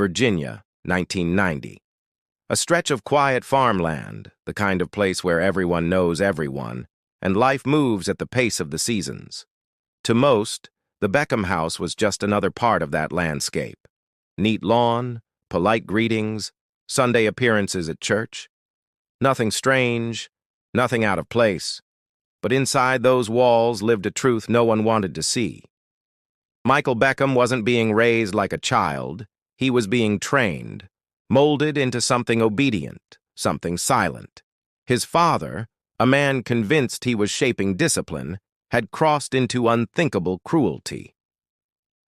Virginia, 1990. A stretch of quiet farmland, the kind of place where everyone knows everyone, and life moves at the pace of the seasons. To most, the Beckham house was just another part of that landscape. Neat lawn, polite greetings, Sunday appearances at church. Nothing strange, nothing out of place. But inside those walls lived a truth no one wanted to see. Michael Beckham wasn't being raised like a child. He was being trained, molded into something obedient, something silent. His father, a man convinced he was shaping discipline, had crossed into unthinkable cruelty.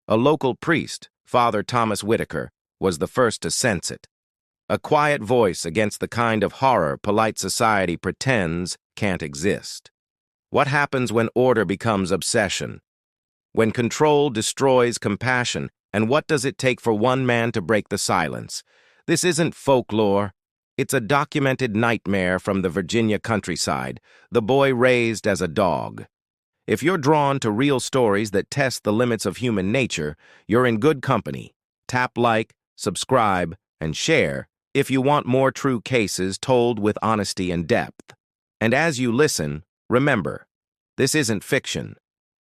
A local priest, Father Thomas Whitaker, was the first to sense it. A quiet voice against the kind of horror polite society pretends can't exist. What happens when order becomes obsession? When control destroys compassion, and what does it take for one man to break the silence? This isn't folklore. It's a documented nightmare from the Virginia countryside, the boy raised as a dog. If you're drawn to real stories that test the limits of human nature, you're in good company. Tap like, subscribe, and share if you want more true cases told with honesty and depth. And as you listen, remember, this isn't fiction.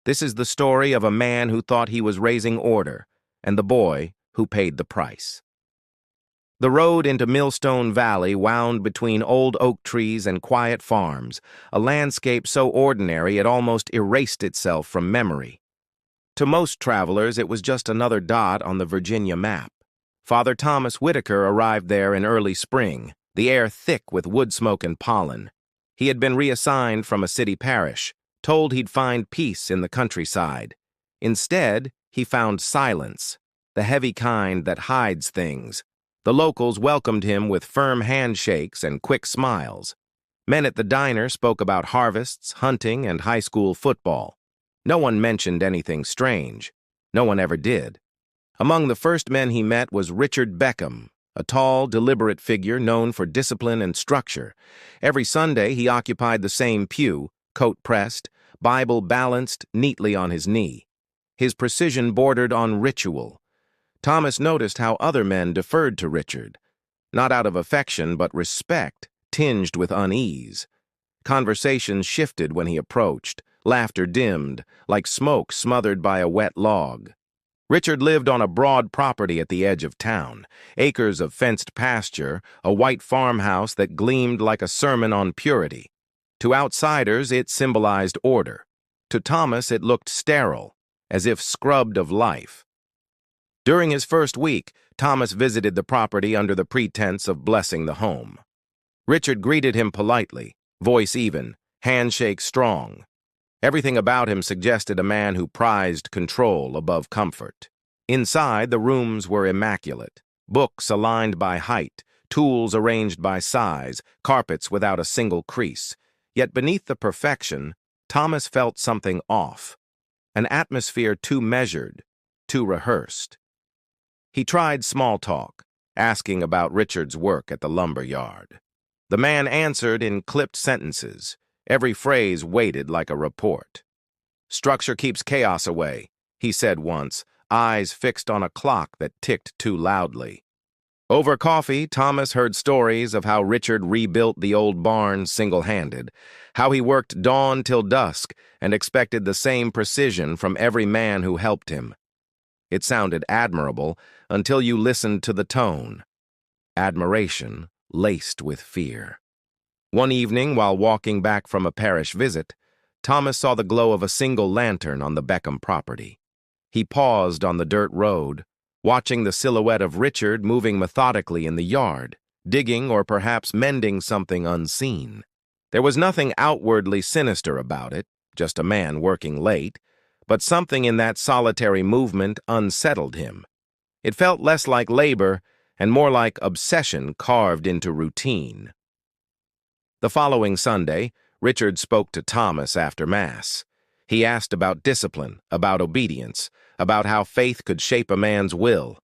This is the story of a man who thought he was raising order, and the boy who paid the price. The road into Millstone Valley wound between old oak trees and quiet farms, a landscape so ordinary it almost erased itself from memory. To most travelers, it was just another dot on the Virginia map. Father Thomas Whitaker arrived there in early spring, the air thick with wood smoke and pollen. He had been reassigned from a city parish, told he'd find peace in the countryside. Instead, he found silence, the heavy kind that hides things. The locals welcomed him with firm handshakes and quick smiles. Men at the diner spoke about harvests, hunting, and high school football. No one mentioned anything strange. No one ever did. Among the first men he met was Richard Beckham, a tall, deliberate figure known for discipline and structure. Every Sunday he occupied the same pew, coat pressed, Bible balanced neatly on his knee. His precision bordered on ritual. Thomas noticed how other men deferred to Richard, not out of affection but respect, tinged with unease. Conversations shifted when he approached, laughter dimmed, like smoke smothered by a wet log. Richard lived on a broad property at the edge of town, acres of fenced pasture, a white farmhouse that gleamed like a sermon on purity. To outsiders, it symbolized order. To Thomas, it looked sterile, as if scrubbed of life. During his first week, Thomas visited the property under the pretense of blessing the home. Richard greeted him politely, voice even, handshake strong. Everything about him suggested a man who prized control above comfort. Inside, the rooms were immaculate, books aligned by height, tools arranged by size, carpets without a single crease. Yet beneath the perfection, Thomas felt something off, an atmosphere too measured, too rehearsed. He tried small talk, asking about Richard's work at the lumber yard. The man answered in clipped sentences, every phrase weighted like a report. "Structure keeps chaos away," he said once, eyes fixed on a clock that ticked too loudly. Over coffee, Thomas heard stories of how Richard rebuilt the old barn single-handed, how he worked dawn till dusk and expected the same precision from every man who helped him. It sounded admirable until you listened to the tone. Admiration laced with fear. One evening, while walking back from a parish visit, Thomas saw the glow of a single lantern on the Beckham property. He paused on the dirt road, watching the silhouette of Richard moving methodically in the yard, digging or perhaps mending something unseen. There was nothing outwardly sinister about it, just a man working late, but something in that solitary movement unsettled him. It felt less like labor and more like obsession carved into routine. The following Sunday, Richard spoke to Thomas after Mass. He asked about discipline, about obedience, about how faith could shape a man's will.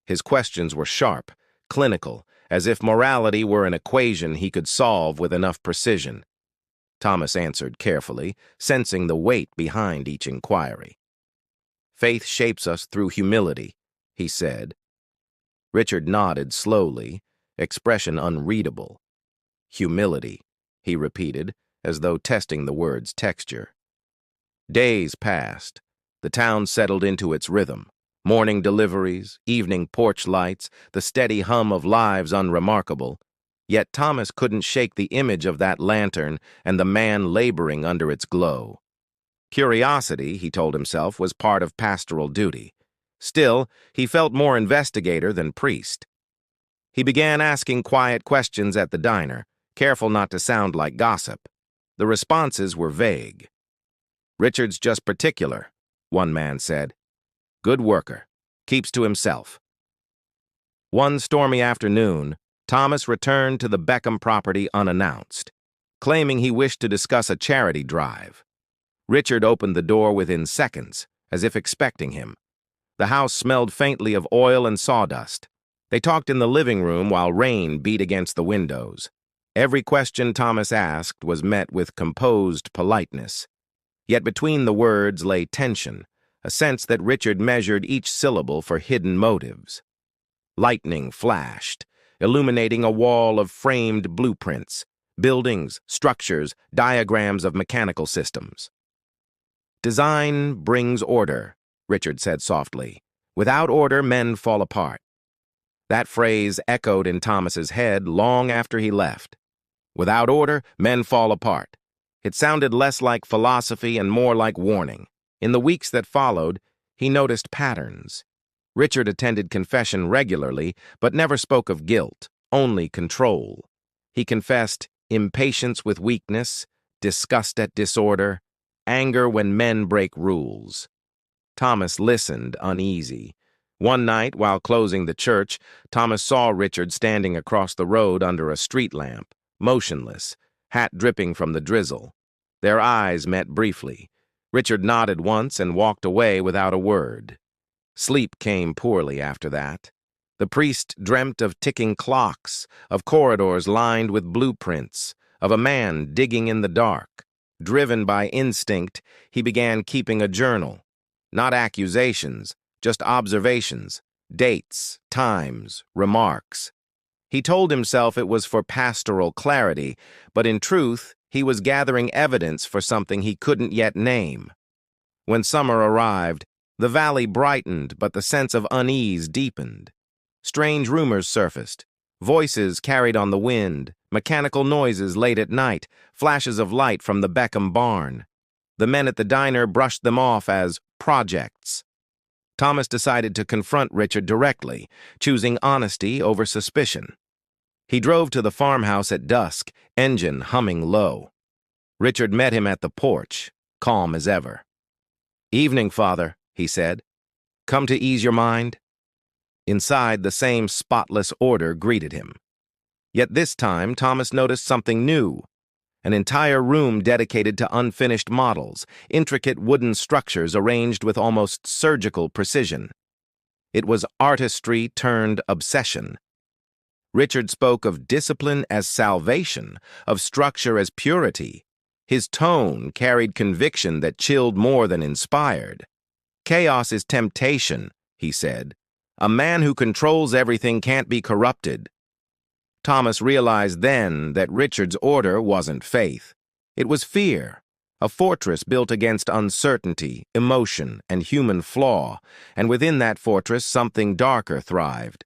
His questions were sharp, clinical, as if morality were an equation he could solve with enough precision. Thomas answered carefully, sensing the weight behind each inquiry. "Faith shapes us through humility," he said. Richard nodded slowly, expression unreadable. Humility, he repeated, as though testing the word's texture. Days passed. The town settled into its rhythm. Morning deliveries, evening porch lights, the steady hum of lives unremarkable. Yet Thomas couldn't shake the image of that lantern and the man laboring under its glow. Curiosity, he told himself, was part of pastoral duty. Still, he felt more investigator than priest. He began asking quiet questions at the diner, careful not to sound like gossip. The responses were vague. "Richard's just particular," one man said. "Good worker. Keeps to himself." One stormy afternoon, Thomas returned to the Beckham property unannounced, claiming he wished to discuss a charity drive. Richard opened the door within seconds, as if expecting him. The house smelled faintly of oil and sawdust. They talked in the living room while rain beat against the windows. Every question Thomas asked was met with composed politeness. Yet between the words lay tension, a sense that Richard measured each syllable for hidden motives. Lightning flashed, illuminating a wall of framed blueprints, buildings, structures, diagrams of mechanical systems. "Design brings order," Richard said softly. "Without order, men fall apart." That phrase echoed in Thomas's head long after he left. Without order, men fall apart. It sounded less like philosophy and more like warning. In the weeks that followed, he noticed patterns. Richard attended confession regularly, but never spoke of guilt, only control. He confessed impatience with weakness, disgust at disorder, anger when men break rules. Thomas listened, uneasy. One night, while closing the church, Thomas saw Richard standing across the road under a street lamp, motionless, hat dripping from the drizzle. Their eyes met briefly. Richard nodded once and walked away without a word. Sleep came poorly after that. The priest dreamt of ticking clocks, of corridors lined with blueprints, of a man digging in the dark. Driven by instinct, he began keeping a journal. Not accusations, just observations, dates, times, remarks. He told himself it was for pastoral clarity, but in truth, he was gathering evidence for something he couldn't yet name. When summer arrived, the valley brightened, but the sense of unease deepened. Strange rumors surfaced, voices carried on the wind, mechanical noises late at night, flashes of light from the Beckham barn. The men at the diner brushed them off as projects. Thomas decided to confront Richard directly, choosing honesty over suspicion. He drove to the farmhouse at dusk, engine humming low. Richard met him at the porch, calm as ever. "Evening, Father," he said. "Come to ease your mind?" Inside, the same spotless order greeted him. Yet this time, Thomas noticed something new. An entire room dedicated to unfinished models, intricate wooden structures arranged with almost surgical precision. It was artistry turned obsession. Richard spoke of discipline as salvation, of structure as purity. His tone carried conviction that chilled more than inspired. "Chaos is temptation," he said. "A man who controls everything can't be corrupted." Thomas realized then that Richard's order wasn't faith. It was fear, a fortress built against uncertainty, emotion, and human flaw, and within that fortress something darker thrived.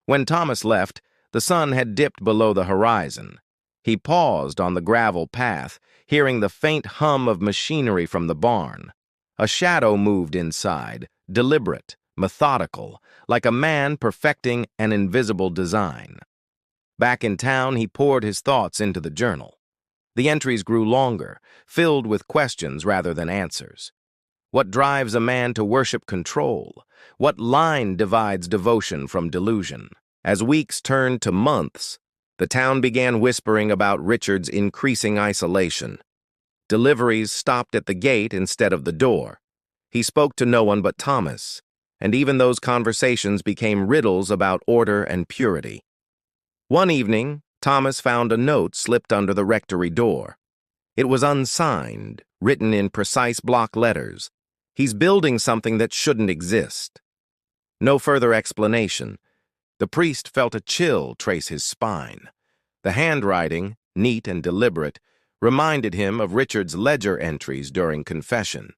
When Thomas left, the sun had dipped below the horizon. He paused on the gravel path, hearing the faint hum of machinery from the barn. A shadow moved inside, deliberate, methodical, like a man perfecting an invisible design. Back in town, he poured his thoughts into the journal. The entries grew longer, filled with questions rather than answers. What drives a man to worship control? What line divides devotion from delusion? As weeks turned to months, the town began whispering about Richard's increasing isolation. Deliveries stopped at the gate instead of the door. He spoke to no one but Thomas, and even those conversations became riddles about order and purity. One evening, Thomas found a note slipped under the rectory door. It was unsigned, written in precise block letters. "He's building something that shouldn't exist." No further explanation, The priest felt a chill trace his spine. The handwriting, neat and deliberate, reminded him of Richard's ledger entries during confession.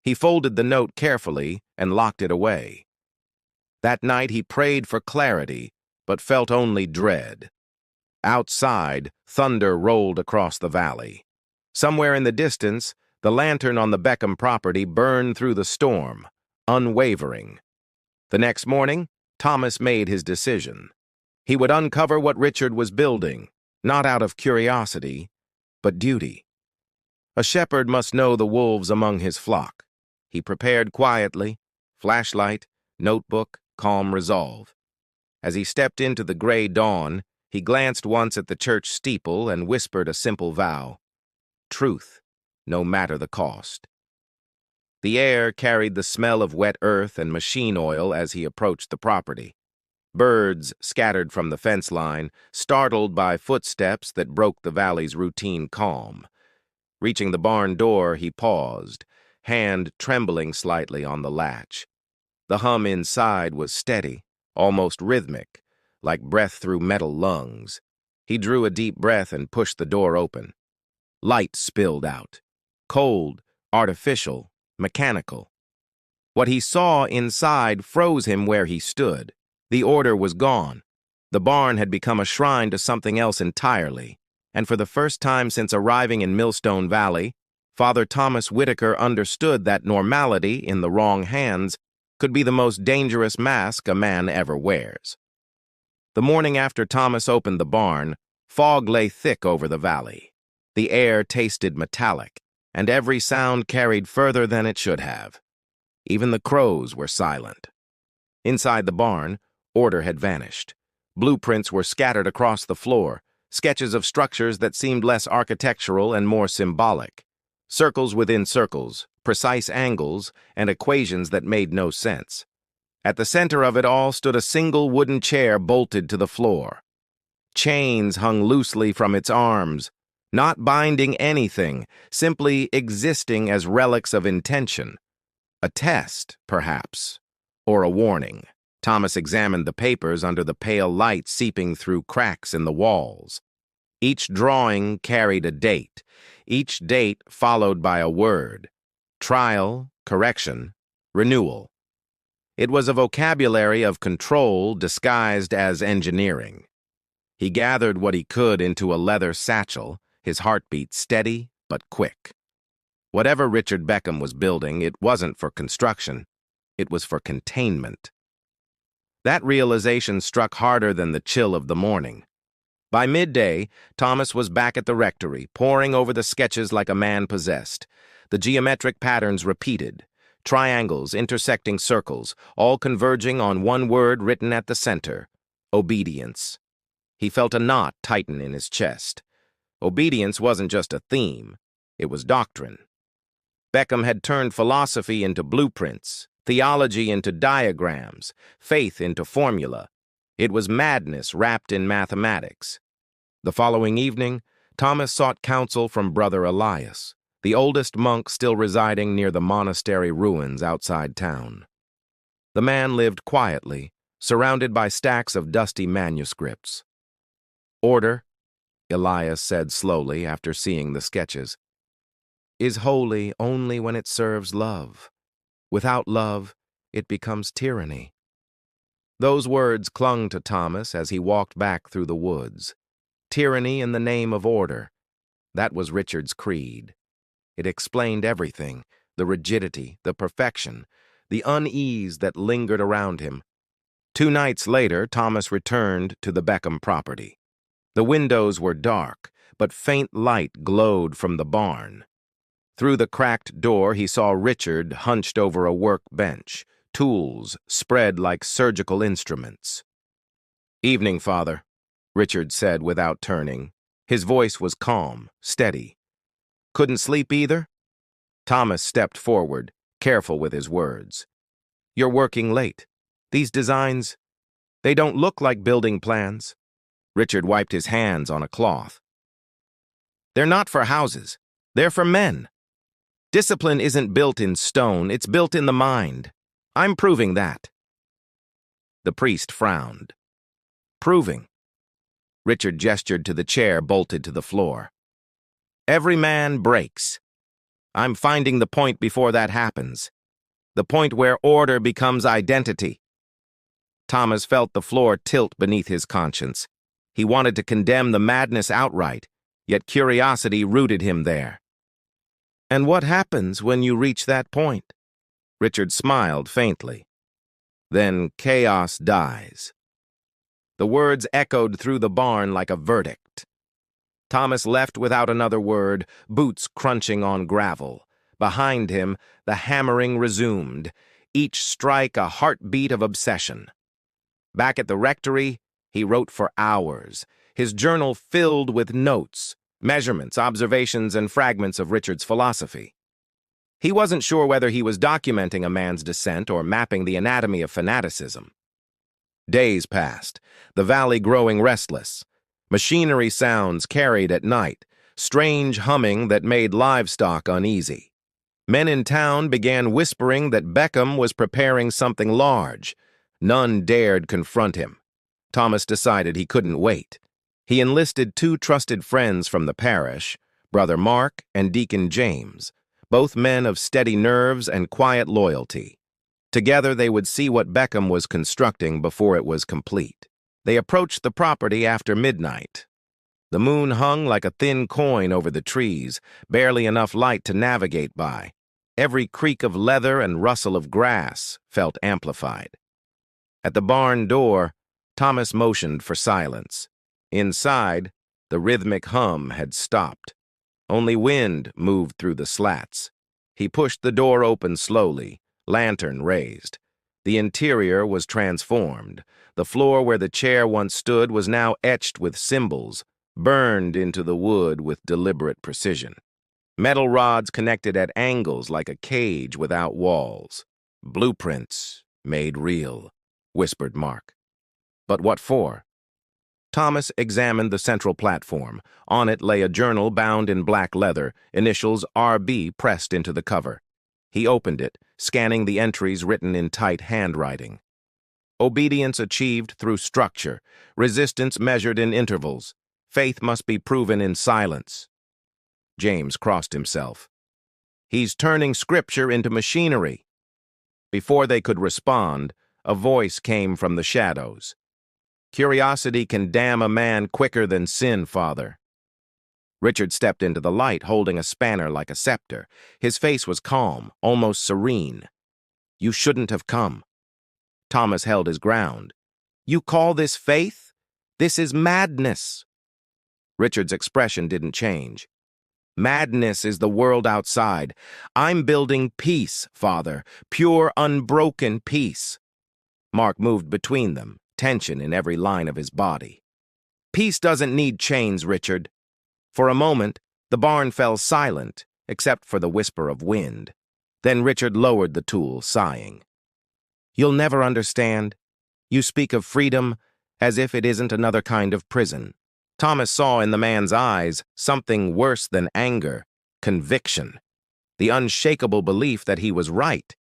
He folded the note carefully and locked it away. That night he prayed for clarity, but felt only dread. Outside, thunder rolled across the valley. Somewhere in the distance, the lantern on the Beckham property burned through the storm, unwavering. The next morning, Thomas made his decision. He would uncover what Richard was building, not out of curiosity, but duty. A shepherd must know the wolves among his flock. He prepared quietly, flashlight, notebook, calm resolve. As he stepped into the gray dawn, he glanced once at the church steeple and whispered a simple vow: truth, no matter the cost. The air carried the smell of wet earth and machine oil as he approached the property. Birds scattered from the fence line, startled by footsteps that broke the valley's routine calm. Reaching the barn door, he paused, hand trembling slightly on the latch. The hum inside was steady, almost rhythmic, like breath through metal lungs. He drew a deep breath and pushed the door open. Light spilled out. Cold, artificial, mechanical. What he saw inside froze him where he stood. The order was gone. The barn had become a shrine to something else entirely, and for the first time since arriving in Millstone Valley, Father Thomas Whitaker understood that normality, in the wrong hands, could be the most dangerous mask a man ever wears. The morning after Thomas opened the barn, fog lay thick over the valley. The air tasted metallic, and every sound carried further than it should have. Even the crows were silent. Inside the barn, order had vanished. Blueprints were scattered across the floor, sketches of structures that seemed less architectural and more symbolic. Circles within circles, precise angles, and equations that made no sense. At the center of it all stood a single wooden chair bolted to the floor. Chains hung loosely from its arms, not binding anything, simply existing as relics of intention. A test, perhaps, or a warning. Thomas examined the papers under the pale light seeping through cracks in the walls. Each drawing carried a date, each date followed by a word: trial, correction, renewal. It was a vocabulary of control disguised as engineering. He gathered what he could into a leather satchel, his heartbeat steady but quick. Whatever Richard Beckham was building, it wasn't for construction. It was for containment. That realization struck harder than the chill of the morning. By midday, Thomas was back at the rectory, poring over the sketches like a man possessed. The geometric patterns repeated, triangles intersecting circles, all converging on one word written at the center: obedience. He felt a knot tighten in his chest. Obedience wasn't just a theme, it was doctrine. Beckham had turned philosophy into blueprints, theology into diagrams, faith into formula. It was madness wrapped in mathematics. The following evening, Thomas sought counsel from Brother Elias, the oldest monk still residing near the monastery ruins outside town. The man lived quietly, surrounded by stacks of dusty manuscripts. Order, Elias said slowly after seeing the sketches, is holy only when it serves love. Without love, it becomes tyranny. Those words clung to Thomas as he walked back through the woods. Tyranny in the name of order. That was Richard's creed. It explained everything: the rigidity, the perfection, the unease that lingered around him. 2 nights later, Thomas returned to the Beckham property. The windows were dark, but faint light glowed from the barn. Through the cracked door, he saw Richard hunched over a workbench, tools spread like surgical instruments. "Evening, Father," Richard said without turning. His voice was calm, steady. "Couldn't sleep either?" Thomas stepped forward, careful with his words. "You're working late. These designs, they don't look like building plans." Richard wiped his hands on a cloth. "They're not for houses. They're for men. Discipline isn't built in stone, it's built in the mind. I'm proving that." The priest frowned. proving?" Richard gestured to the chair bolted to the floor. "Every man breaks. I'm finding the point before that happens. The point where order becomes identity." Thomas felt the floor tilt beneath his conscience. He wanted to condemn the madness outright, yet curiosity rooted him there. "And what happens when you reach that point?" Richard smiled faintly. "Then chaos dies." The words echoed through the barn like a verdict. Thomas left without another word, boots crunching on gravel. Behind him, the hammering resumed, each strike a heartbeat of obsession. Back at the rectory, he wrote for hours, his journal filled with notes, measurements, observations, and fragments of Richard's philosophy. He wasn't sure whether he was documenting a man's descent or mapping the anatomy of fanaticism. Days passed, the valley growing restless. Machinery sounds carried at night, strange humming that made livestock uneasy. Men in town began whispering that Beckham was preparing something large. None dared confront him. Thomas decided he couldn't wait. He enlisted 2 trusted friends from the parish, Brother Mark and Deacon James, both men of steady nerves and quiet loyalty. Together they would see what Beckham was constructing before it was complete. They approached the property after midnight. The moon hung like a thin coin over the trees, barely enough light to navigate by. Every creak of leather and rustle of grass felt amplified. At the barn door, Thomas motioned for silence. Inside, the rhythmic hum had stopped. Only wind moved through the slats. He pushed the door open slowly, lantern raised. The interior was transformed. The floor where the chair once stood was now etched with symbols, burned into the wood with deliberate precision. Metal rods connected at angles like a cage without walls. "Blueprints made real," whispered Mark. "But what for?" Thomas examined the central platform. On it lay a journal bound in black leather, initials RB pressed into the cover. He opened it, scanning the entries written in tight handwriting. Obedience achieved through structure, resistance measured in intervals. Faith must be proven in silence. James crossed himself. "He's turning scripture into machinery." Before they could respond, a voice came from the shadows. "Curiosity can damn a man quicker than sin, Father." Richard stepped into the light, holding a spanner like a scepter. His face was calm, almost serene. "You shouldn't have come." Thomas held his ground. "You call this faith? This is madness." Richard's expression didn't change. "Madness is the world outside. I'm building peace, Father, pure, unbroken peace." Mark moved between them, tension in every line of his body. "Peace doesn't need chains, Richard." For a moment, the barn fell silent, except for the whisper of wind. Then Richard lowered the tool, sighing. "You'll never understand. You speak of freedom as if it isn't another kind of prison." Thomas saw in the man's eyes something worse than anger, conviction, the unshakable belief that he was right.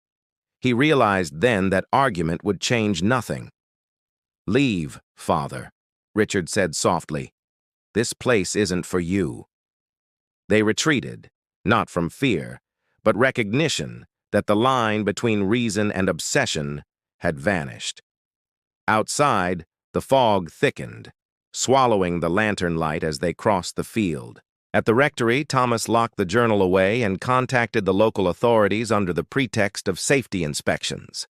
He realized then that argument would change nothing. "Leave, Father," Richard said softly. "This place isn't for you." They retreated, not from fear, but recognition that the line between reason and obsession had vanished. Outside, the fog thickened, swallowing the lantern light as they crossed the field. At the rectory, Thomas locked the journal away and contacted the local authorities under the pretext of safety inspections.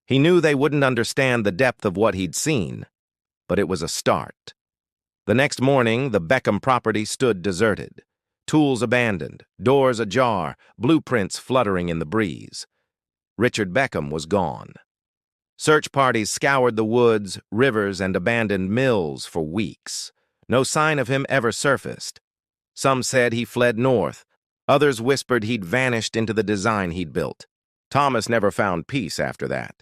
He knew they wouldn't understand the depth of what he'd seen, but it was a start. The next morning, the Beckham property stood deserted. Tools abandoned, doors ajar, blueprints fluttering in the breeze. Richard Beckham was gone. Search parties scoured the woods, rivers, and abandoned mills for weeks. No sign of him ever surfaced. Some said he fled north. Others whispered he'd vanished into the design he'd built. Thomas never found peace after that.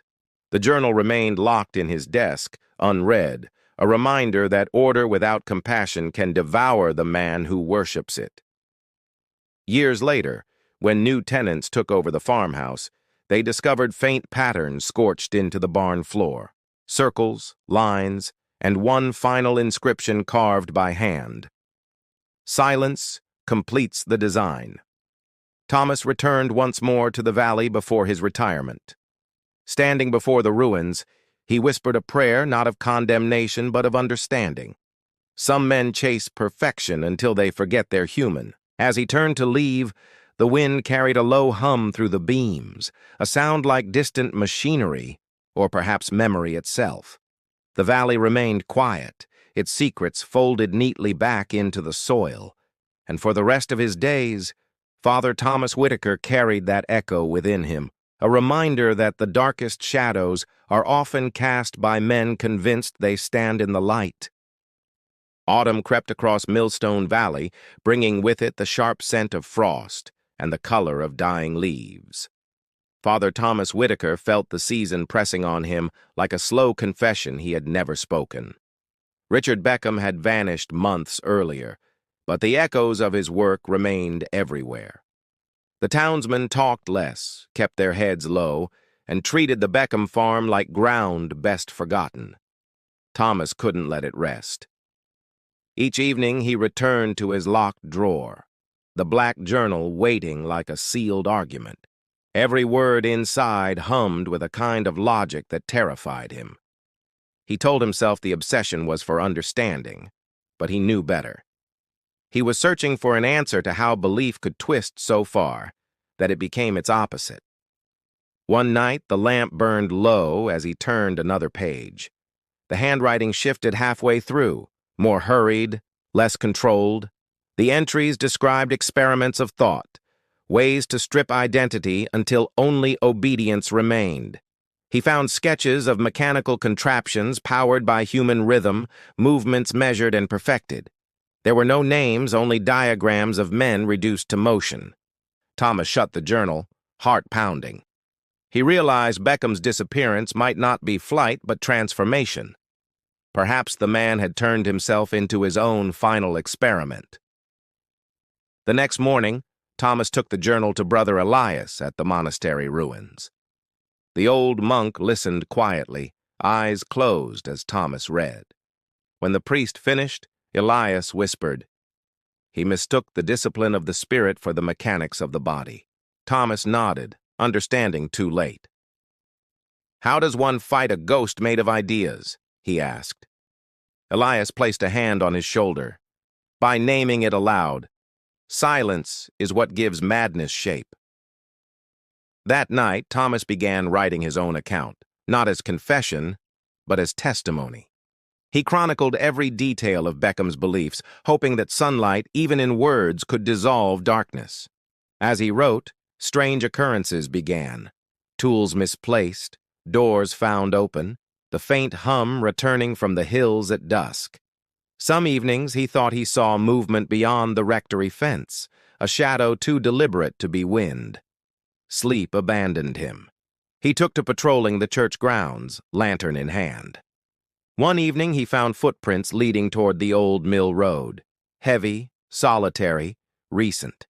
The journal remained locked in his desk, unread, a reminder that order without compassion can devour the man who worships it. Years later, when new tenants took over the farmhouse, they discovered faint patterns scorched into the barn floor, circles, lines, and one final inscription carved by hand. Silence completes the design. Thomas returned once more to the valley before his retirement. Standing before the ruins, he whispered a prayer not of condemnation but of understanding. Some men chase perfection until they forget they're human. As he turned to leave, the wind carried a low hum through the beams, a sound like distant machinery, or perhaps memory itself. The valley remained quiet, its secrets folded neatly back into the soil, and for the rest of his days, Father Thomas Whitaker carried that echo within him, a reminder that the darkest shadows are often cast by men convinced they stand in the light. Autumn crept across Millstone Valley, bringing with it the sharp scent of frost and the color of dying leaves. Father Thomas Whitaker felt the season pressing on him like a slow confession he had never spoken. Richard Beckham had vanished months earlier, but the echoes of his work remained everywhere. The townsmen talked less, kept their heads low, and treated the Beckham farm like ground best forgotten. Thomas couldn't let it rest. Each evening he returned to his locked drawer, the black journal waiting like a sealed argument. Every word inside hummed with a kind of logic that terrified him. He told himself the obsession was for understanding, but he knew better. He was searching for an answer to how belief could twist so far that it became its opposite. One night, the lamp burned low as he turned another page. The handwriting shifted halfway through, more hurried, less controlled. The entries described experiments of thought, ways to strip identity until only obedience remained. He found sketches of mechanical contraptions powered by human rhythm, movements measured and perfected. There were no names, only diagrams of men reduced to motion. Thomas shut the journal, heart pounding. He realized Beckham's disappearance might not be flight but transformation. Perhaps the man had turned himself into his own final experiment. The next morning, Thomas took the journal to Brother Elias at the monastery ruins. The old monk listened quietly, eyes closed as Thomas read. When the priest finished, Elias whispered. He mistook the discipline of the spirit for the mechanics of the body. Thomas nodded, understanding too late. "How does one fight a ghost made of ideas?" he asked. Elias placed a hand on his shoulder. "By naming it aloud. Silence is what gives madness shape." That night, Thomas began writing his own account, not as confession, but as testimony. He chronicled every detail of Beckham's beliefs, hoping that sunlight, even in words, could dissolve darkness. As he wrote, strange occurrences began. Tools misplaced, doors found open, the faint hum returning from the hills at dusk. Some evenings he thought he saw movement beyond the rectory fence, a shadow too deliberate to be wind. Sleep abandoned him. He took to patrolling the church grounds, lantern in hand. One evening he found footprints leading toward the old mill road, heavy, solitary, recent.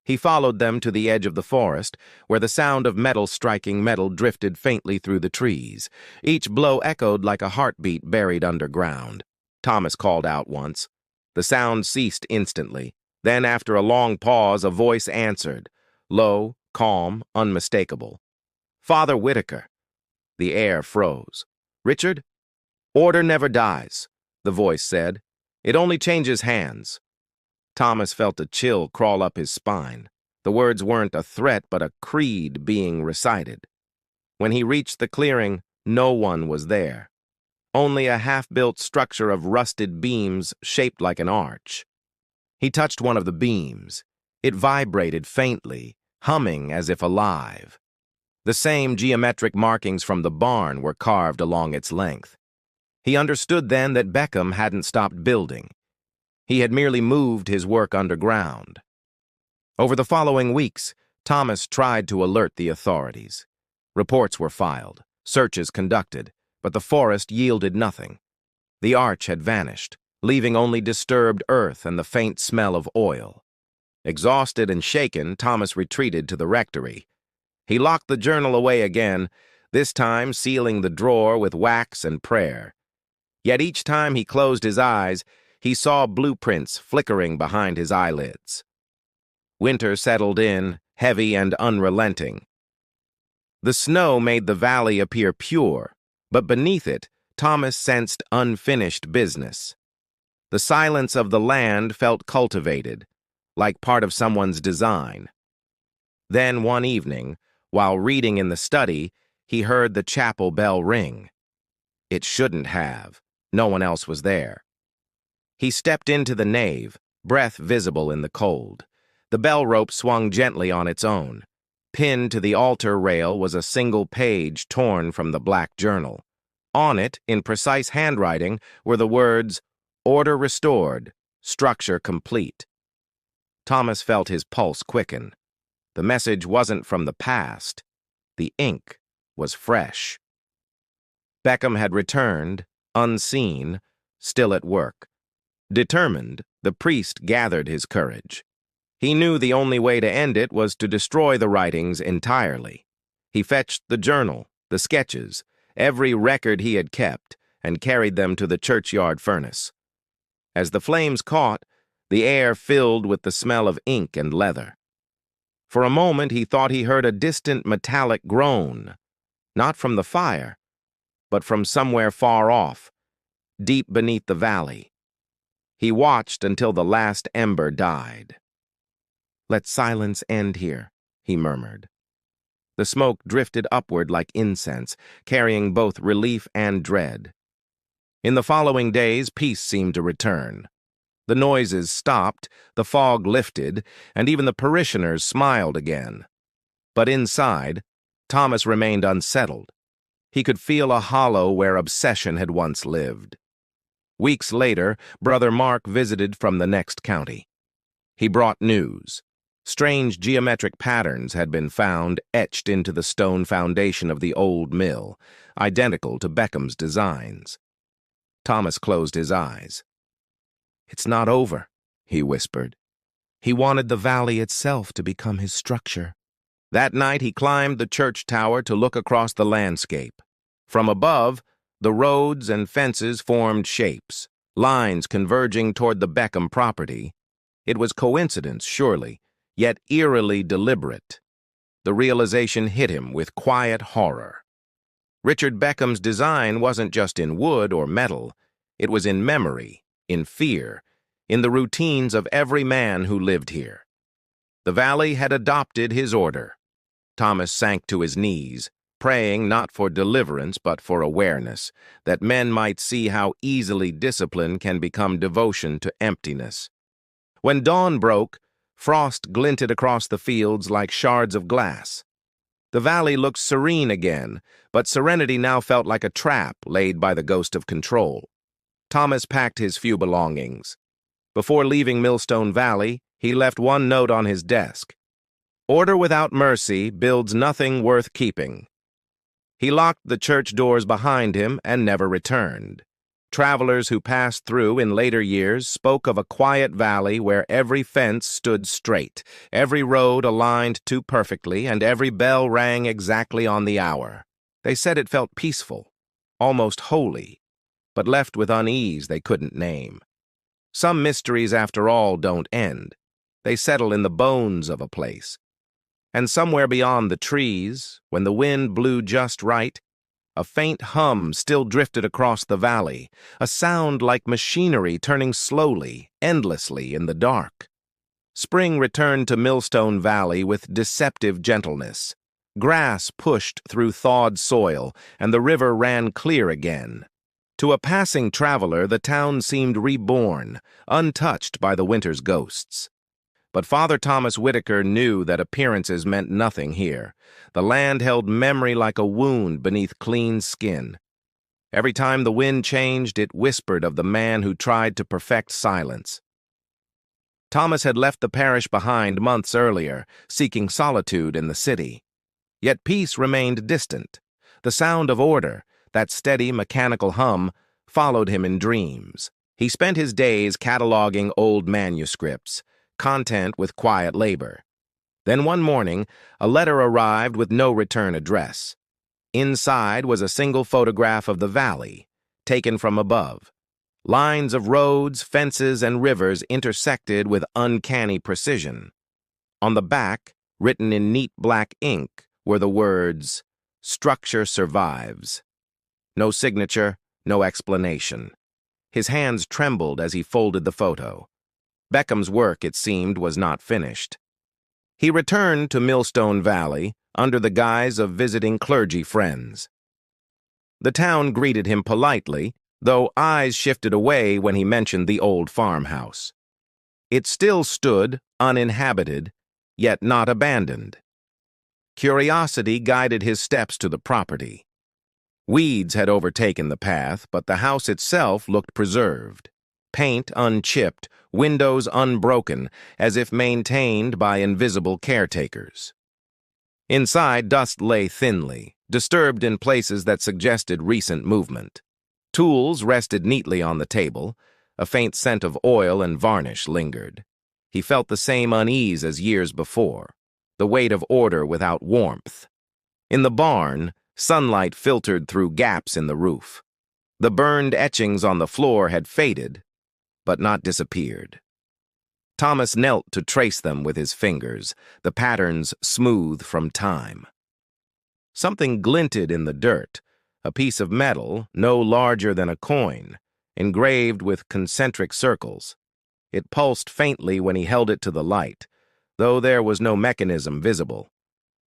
He followed them to the edge of the forest, where the sound of metal striking metal drifted faintly through the trees. Each blow echoed like a heartbeat buried underground. Thomas called out once. The sound ceased instantly. Then, after a long pause, a voice answered, low, calm, unmistakable. "Father Whitaker." The air froze. "Richard?" "Order never dies," the voice said. "It only changes hands." Thomas felt a chill crawl up his spine. The words weren't a threat, but a creed being recited. When he reached the clearing, no one was there. Only a half-built structure of rusted beams shaped like an arch. He touched one of the beams. It vibrated faintly, humming as if alive. The same geometric markings from the barn were carved along its length. He understood then that Beckham hadn't stopped building. He had merely moved his work underground. Over the following weeks, Thomas tried to alert the authorities. Reports were filed, searches conducted, but the forest yielded nothing. The arch had vanished, leaving only disturbed earth and the faint smell of oil. Exhausted and shaken, Thomas retreated to the rectory. He locked the journal away again, this time sealing the drawer with wax and prayer. Yet each time he closed his eyes, he saw blueprints flickering behind his eyelids. Winter settled in, heavy and unrelenting. The snow made the valley appear pure, but beneath it, Thomas sensed unfinished business. The silence of the land felt cultivated, like part of someone's design. Then one evening, while reading in the study, he heard the chapel bell ring. It shouldn't have. No one else was there. He stepped into the nave, breath visible in the cold. The bell rope swung gently on its own. Pinned to the altar rail was a single page torn from the black journal. On it, in precise handwriting, were the words, "Order restored, structure complete." Thomas felt his pulse quicken. The message wasn't from the past. The ink was fresh. Beckham had returned, unseen, still at work. Determined, the priest gathered his courage. He knew the only way to end it was to destroy the writings entirely. He fetched the journal, the sketches, every record he had kept, and carried them to the churchyard furnace. As the flames caught, the air filled with the smell of ink and leather. For a moment he thought he heard a distant metallic groan, not from the fire, but from somewhere far off, deep beneath the valley. He watched until the last ember died. "Let silence end here," he murmured. The smoke drifted upward like incense, carrying both relief and dread. In the following days, peace seemed to return. The noises stopped, the fog lifted, and even the parishioners smiled again. But inside, Thomas remained unsettled. He could feel a hollow where obsession had once lived. Weeks later, Brother Mark visited from the next county. He brought news. Strange geometric patterns had been found etched into the stone foundation of the old mill, identical to Beckham's designs. Thomas closed his eyes. "It's not over," he whispered. He wanted the valley itself to become his structure. That night he climbed the church tower to look across the landscape. From above, the roads and fences formed shapes, lines converging toward the Beckham property. It was coincidence, surely, yet eerily deliberate. The realization hit him with quiet horror. Richard Beckham's design wasn't just in wood or metal. It was in memory, in fear, in the routines of every man who lived here. The valley had adopted his order. Thomas sank to his knees, praying not for deliverance but for awareness, that men might see how easily discipline can become devotion to emptiness. When dawn broke, frost glinted across the fields like shards of glass. The valley looked serene again, but serenity now felt like a trap laid by the ghost of control. Thomas packed his few belongings. Before leaving Millstone Valley, he left one note on his desk. "Order without mercy builds nothing worth keeping." He locked the church doors behind him and never returned. Travelers who passed through in later years spoke of a quiet valley where every fence stood straight, every road aligned too perfectly, and every bell rang exactly on the hour. They said it felt peaceful, almost holy, but left with unease they couldn't name. Some mysteries, after all, don't end. They settle in the bones of a place. And somewhere beyond the trees, when the wind blew just right, a faint hum still drifted across the valley, a sound like machinery turning slowly, endlessly in the dark. Spring returned to Millstone Valley with deceptive gentleness. Grass pushed through thawed soil, and the river ran clear again. To a passing traveler, the town seemed reborn, untouched by the winter's ghosts. But Father Thomas Whitaker knew that appearances meant nothing here. The land held memory like a wound beneath clean skin. Every time the wind changed, it whispered of the man who tried to perfect silence. Thomas had left the parish behind months earlier, seeking solitude in the city. Yet peace remained distant. The sound of order, that steady mechanical hum, followed him in dreams. He spent his days cataloging old manuscripts, content with quiet labor. Then one morning, a letter arrived with no return address. Inside was a single photograph of the valley, taken from above. Lines of roads, fences, and rivers intersected with uncanny precision. On the back, written in neat black ink, were the words, "Structure survives." No signature, no explanation. His hands trembled as he folded the photo. Beckham's work, it seemed, was not finished. He returned to Millstone Valley under the guise of visiting clergy friends. The town greeted him politely, though eyes shifted away when he mentioned the old farmhouse. It still stood, uninhabited, yet not abandoned. Curiosity guided his steps to the property. Weeds had overtaken the path, but the house itself looked preserved. Paint unchipped, windows unbroken, as if maintained by invisible caretakers. Inside, dust lay thinly, disturbed in places that suggested recent movement. Tools rested neatly on the table. A faint scent of oil and varnish lingered. He felt the same unease as years before, the weight of order without warmth. In the barn, sunlight filtered through gaps in the roof. The burned etchings on the floor had faded, but not disappeared. Thomas knelt to trace them with his fingers, the patterns smooth from time. Something glinted in the dirt, a piece of metal no larger than a coin, engraved with concentric circles. It pulsed faintly when he held it to the light, though there was no mechanism visible.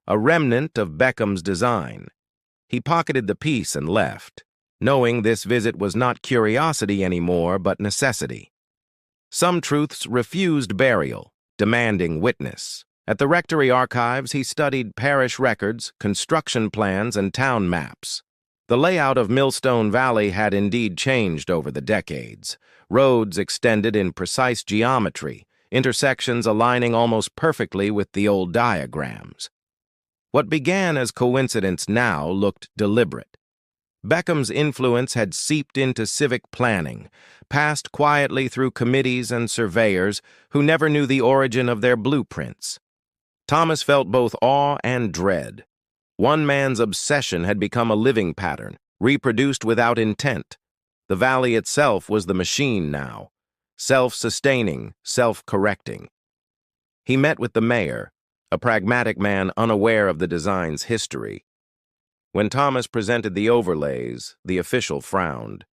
A remnant of Beckham's design. He pocketed the piece and left, knowing this visit was not curiosity anymore, but necessity. Some truths refused burial, demanding witness. At the rectory archives, he studied parish records, construction plans, and town maps. The layout of Millstone Valley had indeed changed over the decades. Roads extended in precise geometry, intersections aligning almost perfectly with the old diagrams. What began as coincidence now looked deliberate. Beckham's influence had seeped into civic planning, passed quietly through committees and surveyors who never knew the origin of their blueprints. Thomas felt both awe and dread. One man's obsession had become a living pattern, reproduced without intent. The valley itself was the machine now, self-sustaining, self-correcting. He met with the mayor, a pragmatic man unaware of the design's history. When Thomas presented the overlays, the official frowned.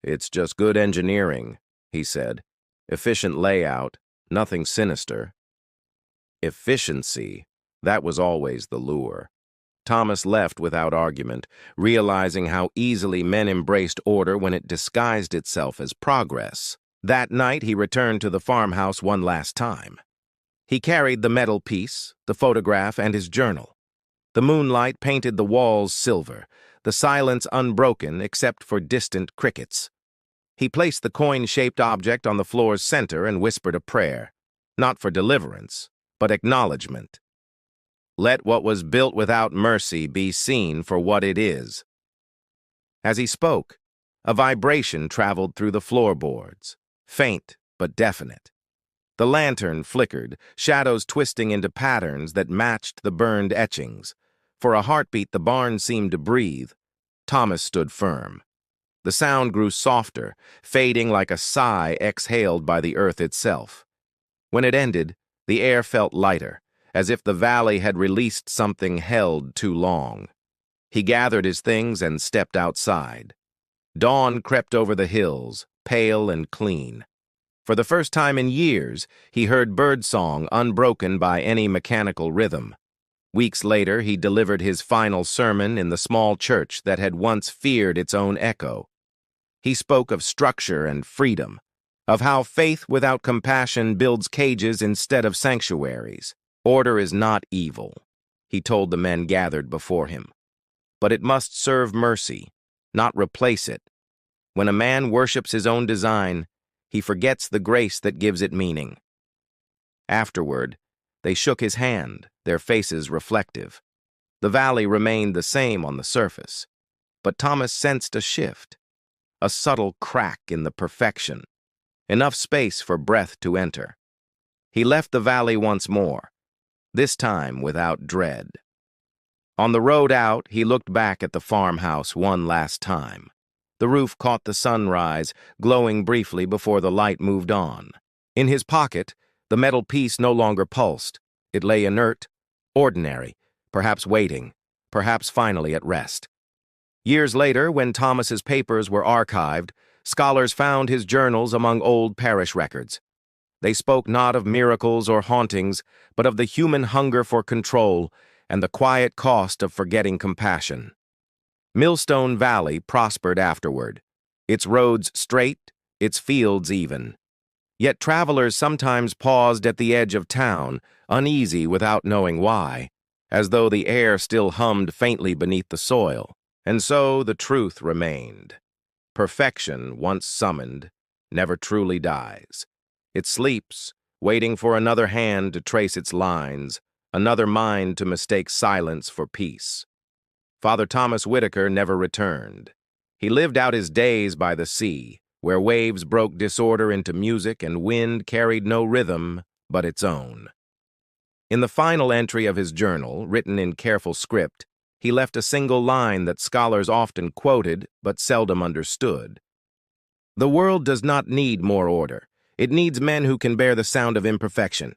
"It's just good engineering," he said. "Efficient layout, nothing sinister." Efficiency, that was always the lure. Thomas left without argument, realizing how easily men embraced order when it disguised itself as progress. That night he returned to the farmhouse one last time. He carried the metal piece, the photograph, and his journal. The moonlight painted the walls silver, the silence unbroken except for distant crickets. He placed the coin-shaped object on the floor's center and whispered a prayer, not for deliverance, but acknowledgement. Let what was built without mercy be seen for what it is. As he spoke, a vibration traveled through the floorboards, faint but definite. The lantern flickered, shadows twisting into patterns that matched the burned etchings. For a heartbeat, the barn seemed to breathe. Thomas stood firm. The sound grew softer, fading like a sigh exhaled by the earth itself. When it ended, the air felt lighter, as if the valley had released something held too long. He gathered his things and stepped outside. Dawn crept over the hills, pale and clean. For the first time in years, he heard birdsong unbroken by any mechanical rhythm. Weeks later, he delivered his final sermon in the small church that had once feared its own echo. He spoke of structure and freedom, of how faith without compassion builds cages instead of sanctuaries. Order is not evil, he told the men gathered before him, but it must serve mercy, not replace it. When a man worships his own design, he forgets the grace that gives it meaning. Afterward, they shook his hand, their faces reflective. The valley remained the same on the surface, but Thomas sensed a shift, a subtle crack in the perfection, enough space for breath to enter. He left the valley once more, this time without dread. On the road out, he looked back at the farmhouse one last time. The roof caught the sunrise, glowing briefly before the light moved on. In his pocket, the metal piece no longer pulsed. It lay inert, ordinary, perhaps waiting, perhaps finally at rest. Years later, when Thomas's papers were archived, scholars found his journals among old parish records. They spoke not of miracles or hauntings, but of the human hunger for control and the quiet cost of forgetting compassion. Millstone Valley prospered afterward, its roads straight, its fields even. Yet travelers sometimes paused at the edge of town, uneasy without knowing why, as though the air still hummed faintly beneath the soil. And so the truth remained. Perfection, once summoned, never truly dies. It sleeps, waiting for another hand to trace its lines, another mind to mistake silence for peace. Father Thomas Whitaker never returned. He lived out his days by the sea, where waves broke disorder into music and wind carried no rhythm but its own. In the final entry of his journal, written in careful script, he left a single line that scholars often quoted but seldom understood. "The world does not need more order. It needs men who can bear the sound of imperfection.